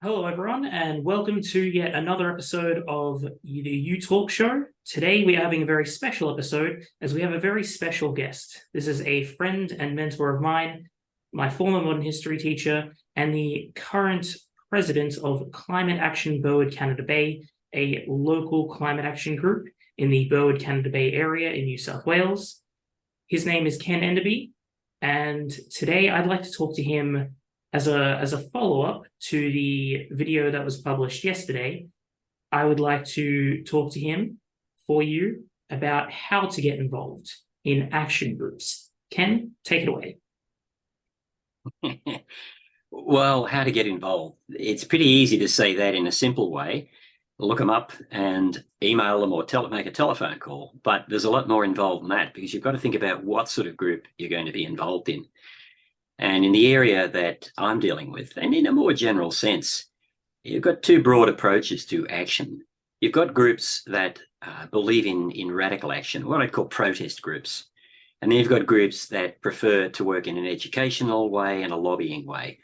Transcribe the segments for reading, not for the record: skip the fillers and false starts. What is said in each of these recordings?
Hello, everyone, and welcome to yet another episode of the You Talk Show. Today, we are having a very special episode as we have a very special guest. This is a friend and mentor of mine, my former modern history teacher, and the current president of Climate Action Burwood Canada Bay, a local climate action group in the Burwood Canada Bay area in New South Wales. His name is Ken Enderby, and today I'd like to talk to him as a follow-up to the video that was published yesterday. I would like to talk to him for you about how to get involved in action groups. Ken, take it away. Well, how to get involved? It's pretty easy to say that in a simple way. Look them up and email them or make a telephone call. But there's a lot more involved than that, because you've got to think about what sort of group you're going to be involved in. And in the area that I'm dealing with, and in a more general sense, you've got two broad approaches to action. You've got groups that believe in radical action, what I'd call protest groups. And then you've got groups that prefer to work in an educational way and a lobbying way.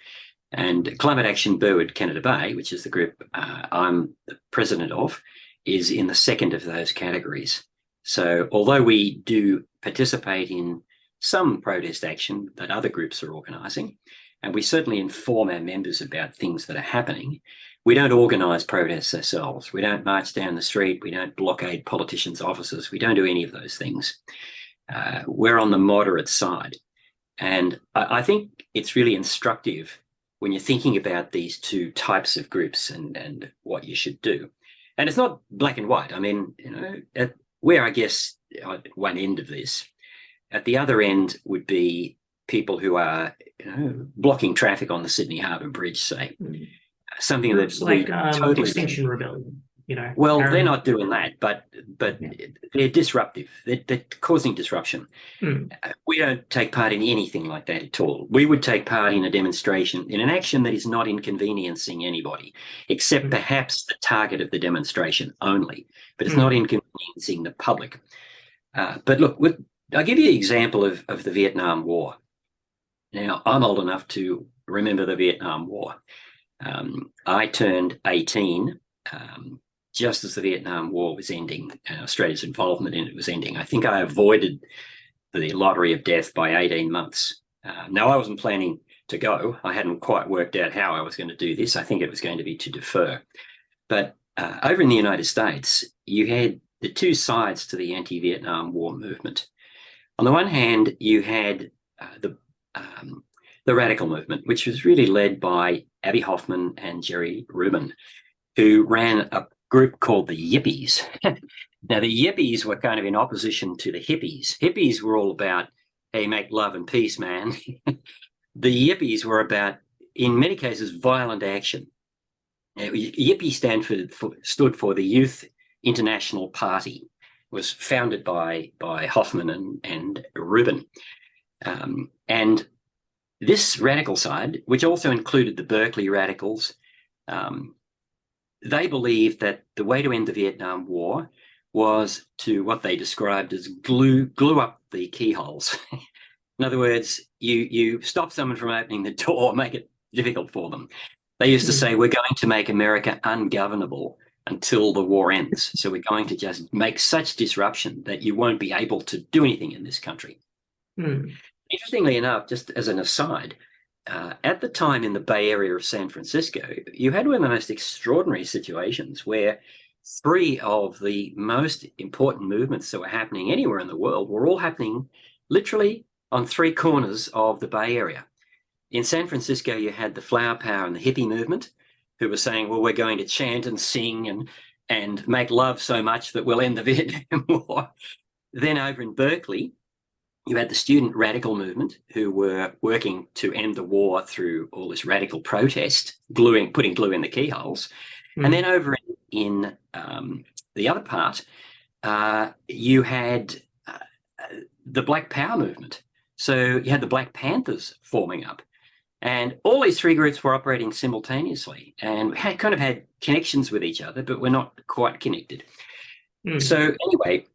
And Climate Action Burwood Canada Bay, which is the group I'm the president of, is in the second of those categories. So although we do participate in some protest action that other groups are organising, and we certainly inform our members about things that are happening, we don't organise protests ourselves. We don't march down the street. We don't blockade politicians' offices. We don't do any of those things. We're on the moderate side. And I think it's really instructive when you're thinking about these two types of groups and what you should do. And it's not black and white. I mean, where I guess at one end of this, at the other end would be people who are, blocking traffic on the Sydney Harbour Bridge, say. Something that's like totally Extinction Rebellion, Well, they're not doing that, but yeah. They're disruptive. They're causing disruption. We don't take part in anything like that at all. We would take part in a demonstration, in an action that is not inconveniencing anybody, except perhaps the target of the demonstration only, but it's not inconveniencing the public. But look, I'll give you an example of the Vietnam War. Now, I'm old enough to remember the Vietnam War. I turned 18 just as the Vietnam War was ending, Australia's involvement in it was ending. I think I avoided the lottery of death by 18 months. Now, I wasn't planning to go. I hadn't quite worked out how I was going to do this. I think it was going to be to defer. But over in the United States, you had the two sides to the anti-Vietnam War movement. On the one hand, you had the radical movement, which was really led by Abbie Hoffman and Jerry Rubin, who ran a group called the Yippies. Now, the Yippies were kind of in opposition to the hippies. Hippies were all about, hey, make love and peace, man. The Yippies were about, in many cases, violent action. Yippie stood for the Youth International Party. Was founded by Hoffman and Rubin. And this radical side, which also included the Berkeley radicals, they believed that the way to end the Vietnam War was to what they described as glue up the keyholes. In other words, you stop someone from opening the door, make it difficult for them. They used to say, we're going to make America ungovernable until the war ends. So we're going to just make such disruption that you won't be able to do anything in this country. Interestingly enough, just as an aside, at the time in the Bay Area of San Francisco, you had one of the most extraordinary situations where three of the most important movements that were happening anywhere in the world were all happening literally on three corners of the Bay Area. In San Francisco, you had the Flower Power and the hippie movement, who were saying, well, we're going to chant and sing and make love so much that we'll end the Vietnam War. Then over in Berkeley, you had the student radical movement, who were working to end the war through all this radical protest, putting glue in the keyholes. And then over in the other part, you had the Black Power movement. So you had the Black Panthers forming up. And all these three groups were operating simultaneously and had connections with each other, but were not quite connected. So anyway,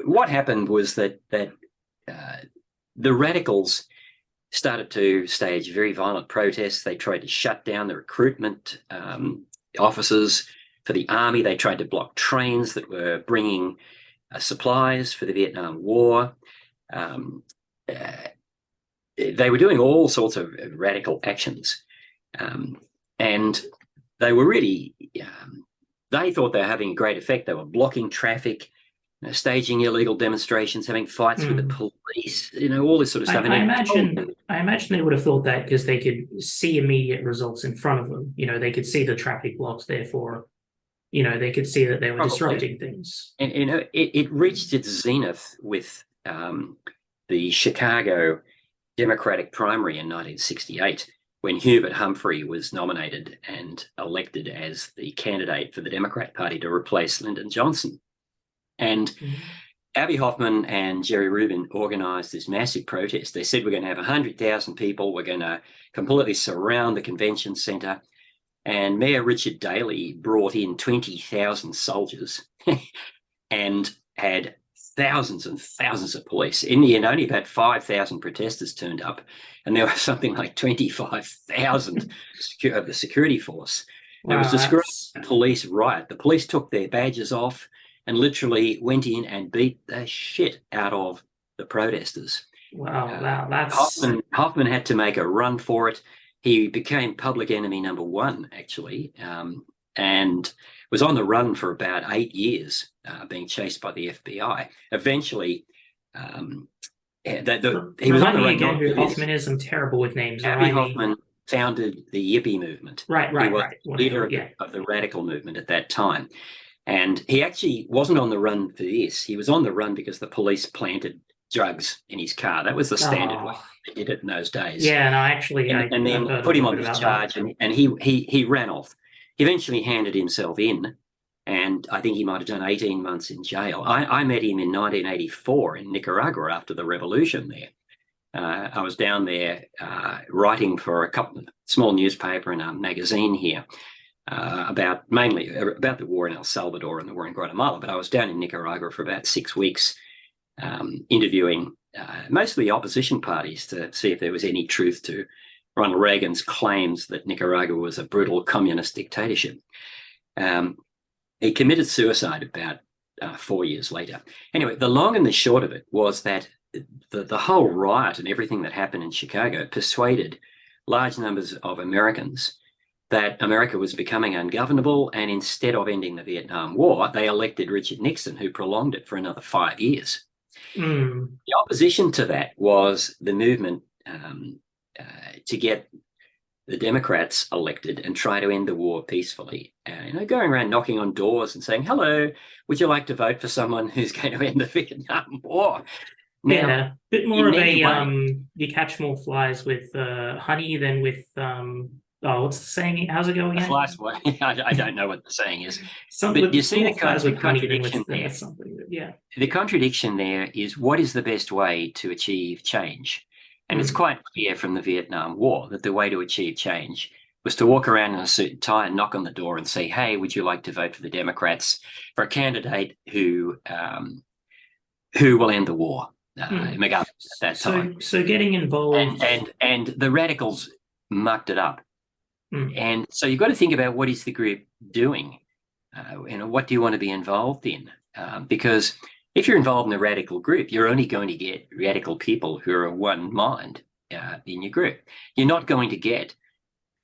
what happened was that the radicals started to stage very violent protests. They tried to shut down the recruitment offices for the army. They tried to block trains that were bringing supplies for the Vietnam War. They were doing all sorts of radical actions. And they were really, they thought they were having a great effect. They were blocking traffic, staging illegal demonstrations, having fights with the police, all this sort of stuff. I imagine they would have thought that because they could see immediate results in front of them. They could see the traffic blocks, therefore, they could see that they were disrupting things. And it reached its zenith with the Chicago Democratic primary in 1968, when Hubert Humphrey was nominated and elected as the candidate for the Democrat Party to replace Lyndon Johnson. And Abbie Hoffman and Jerry Rubin organised this massive protest. They said, we're going to have 100,000 people. We're going to completely surround the convention centre. And Mayor Richard Daley brought in 20,000 soldiers and had thousands and thousands of police. In the end, only about 5,000 protesters turned up, and there was something like 25,000 of the security force. Wow, it was described as a police riot. The police took their badges off and literally went in and beat the shit out of the protesters. Wow, that's... Hoffman had to make a run for it. He became public enemy number one, actually, and was on the run for about 8 years, being chased by the FBI. Eventually, he was on the run. Again, who Hoffman is. I'm terrible with names. Abbie Hoffman founded the Yippie movement. Right. He was leader of the radical movement at that time. And he actually wasn't on the run for this. He was on the run because the police planted drugs in his car. That was the standard way they did it in those days. Yeah, no, actually, and then put him on his charge, and he ran off. He eventually handed himself in, and I think he might have done 18 months in jail. I met him in 1984 in Nicaragua after the revolution there. I was down there writing for a small newspaper and a magazine here mainly about the war in El Salvador and the war in Guatemala. But I was down in Nicaragua for about 6 weeks, interviewing mostly opposition parties to see if there was any truth to Ronald Reagan's claims that Nicaragua was a brutal communist dictatorship. He committed suicide about 4 years later. Anyway, the long and the short of it was that the whole riot and everything that happened in Chicago persuaded large numbers of Americans that America was becoming ungovernable, and instead of ending the Vietnam War, they elected Richard Nixon, who prolonged it for another 5 years. The opposition to that was the movement to get the Democrats elected and try to end the war peacefully. Going around knocking on doors and saying, hello, would you like to vote for someone who's going to end the Vietnam War? Now, a bit more of you catch more flies with honey than with, what's the saying? How's it going again? Flies, I don't know what the saying is. But you see the contradiction there. The contradiction there is, what is the best way to achieve change? And it's quite clear from the Vietnam War that the way to achieve change was to walk around in a suit and tie and knock on the door and say, hey, would you like to vote for the Democrats, for a candidate who will end the war? McGovern at that time. So getting involved... And the radicals mucked it up. And so you've got to think about, what is the group doing? What do you want to be involved in? Because if you're involved in a radical group, you're only going to get radical people who are of one mind in your group. You're not going to get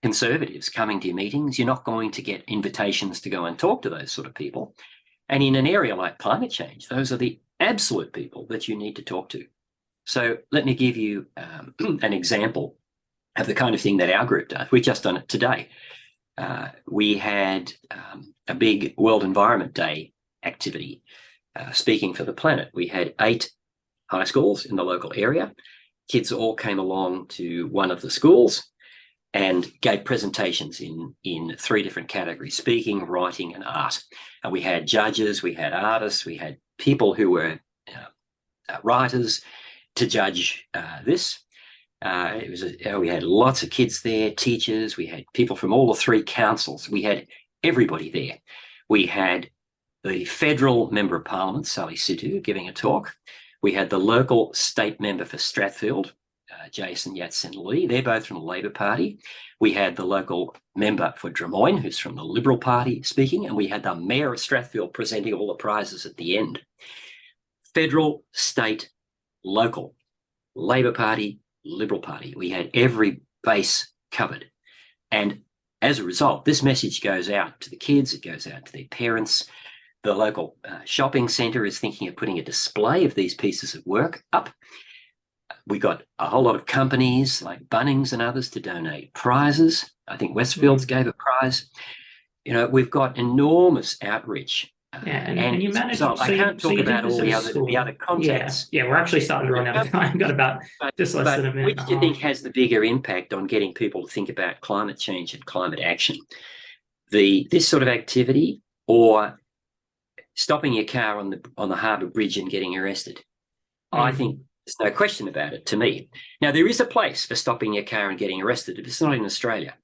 conservatives coming to your meetings. You're not going to get invitations to go and talk to those sort of people. And in an area like climate change, those are the absolute people that you need to talk to. So let me give you an example of the kind of thing that our group does. We've just done it today. We had a big World Environment Day activity, Speaking for the Planet. We had 8 high schools in the local area. Kids all came along to one of the schools and gave presentations in 3 different categories: speaking, writing, and art. And we had judges, we had artists, we had people who were writers to judge this. We had lots of kids there, teachers. We had people from all the 3 councils. We had everybody there. We had the federal member of parliament, Sally Situ, giving a talk. We had the local state member for Strathfield, Jason Yatsen-Lee. They're both from the Labor Party. We had the local member for Drummoyne, who's from the Liberal Party, speaking, and we had the Mayor of Strathfield presenting all the prizes at the end. Federal, state, local, Labor Party, Liberal Party. We had every base covered. And as a result, this message goes out to the kids, it goes out to their parents. The local shopping centre is thinking of putting a display of these pieces of work up. We got a whole lot of companies like Bunnings and others to donate prizes. I think Westfields gave a prize. You know, we've got enormous outreach. And you managed. So I can't talk about all the other contacts. Yeah, we're actually starting to run out of time. Got about just less than a minute. Which do you think has the bigger impact on getting people to think about climate change and climate action? This sort of activity, or stopping your car on the Harbour Bridge and getting arrested? I think there's no question about it to me. Now, there is a place for stopping your car and getting arrested, but it's not in Australia.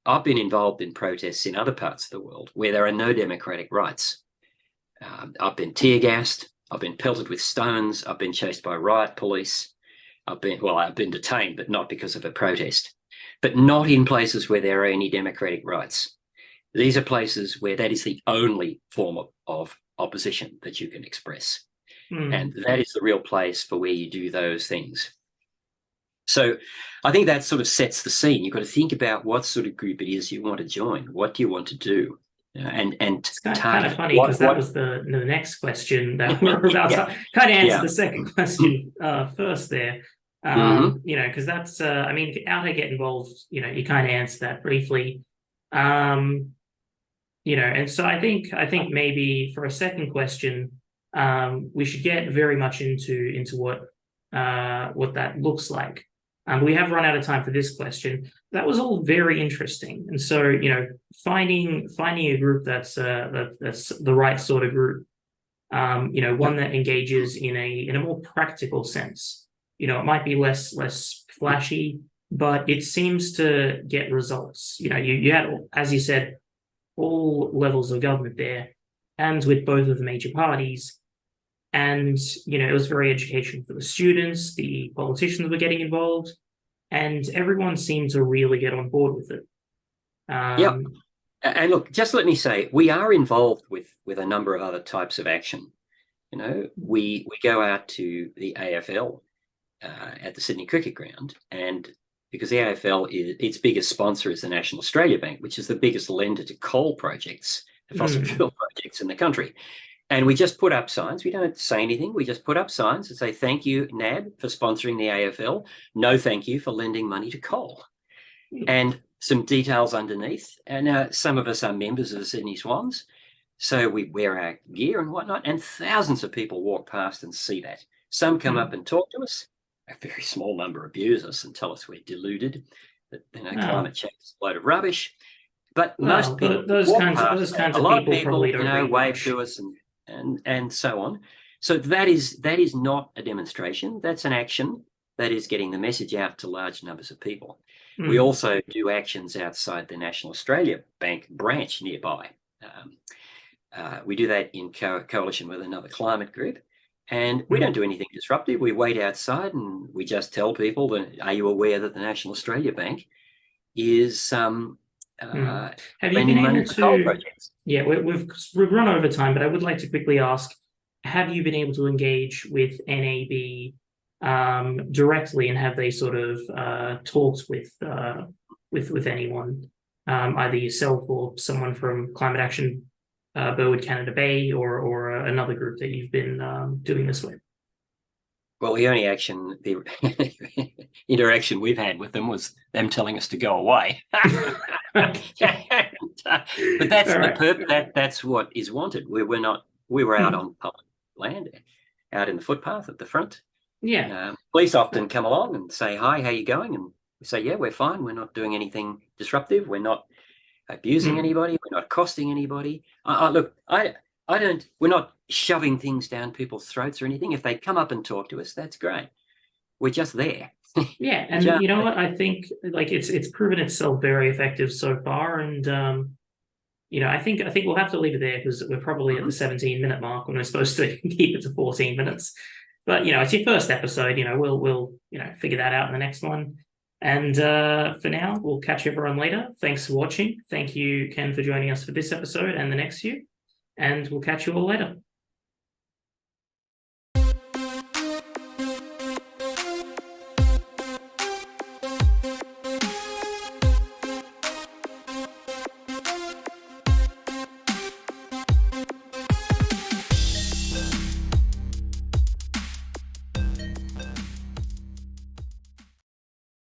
I've been involved in protests in other parts of the world where there are no democratic rights. I've been tear gassed. I've been pelted with stones. I've been chased by riot police. I've been detained, but not because of a protest. But not in places where there are any democratic rights. These are places where that is the only form of opposition that you can express. And that is the real place for where you do those things. So I think that sort of sets the scene. You've got to think about what sort of group it is you want to join. What do you want to do? And it's kind of funny because that was the next question that we're about to kind of answer the second question first there. You know, because that's I mean, how to get involved, you know, you kind of answered that briefly. You know, and so I think maybe for a second question, we should get very much into what that looks like. We have run out of time for this question. That was all very interesting, and so, you know, finding a group that's the right sort of group, you know, one that engages in a more practical sense. You know, it might be less flashy, but it seems to get results. You know, you had, as you said, all levels of government there, and with both of the major parties. And, you know, it was very educational for the students, the politicians were getting involved, and everyone seemed to really get on board with it. Yeah. And look, just let me say, we are involved with a number of other types of action. You know, we go out to the AFL at the Sydney Cricket Ground, and because the AFL, its biggest sponsor is the National Australia Bank, which is the biggest lender to coal projects, fossil fuel projects in the country. And we just put up signs. We don't say anything. We just put up signs and say, thank you, NAB, for sponsoring the AFL. No, thank you for lending money to coal. And some details underneath. And some of us are members of the Sydney Swans. So we wear our gear and whatnot. And thousands of people walk past and see that. Some come up and talk to us. A very small number abuse us and tell us we're deluded, that, you know, climate change is a load of rubbish. But most people, those kinds of people, you know, wave to us and so on. So that is not a demonstration. That's an action that is getting the message out to large numbers of people. We also do actions outside the National Australia Bank branch nearby. We do that in coalition with another climate group. And we don't do anything disruptive. We wait outside and we just tell people that, are you aware that the National Australia Bank is have you been able to coal projects? Yeah, we've run over time, but I would like to quickly ask, have you been able to engage with NAB directly, and have they sort of talked with anyone, either yourself or someone from Climate Action Burwood Canada Bay, or another group that you've been doing this with? Well, the only interaction we've had with them was them telling us to go away. But that's that's what is wanted. We were out on public land, out in the footpath at the front. Yeah. Police often come along and say, hi, how you going? And we say, yeah, we're fine. We're not doing anything disruptive. We're not abusing anybody. We're not accosting anybody. Look, we're not shoving things down people's throats or anything. If they come up and talk to us, that's great. We're just there. Yeah, and you know what? I think like it's proven itself very effective so far, and you know, I think we'll have to leave it there because we're probably at the 17-minute mark when we're supposed to keep it to 14 minutes. But it's your first episode. We'll figure that out in the next one. And for now, we'll catch everyone later. Thanks for watching. Thank you, Ken, for joining us for this episode and the next few. And we'll catch you all later.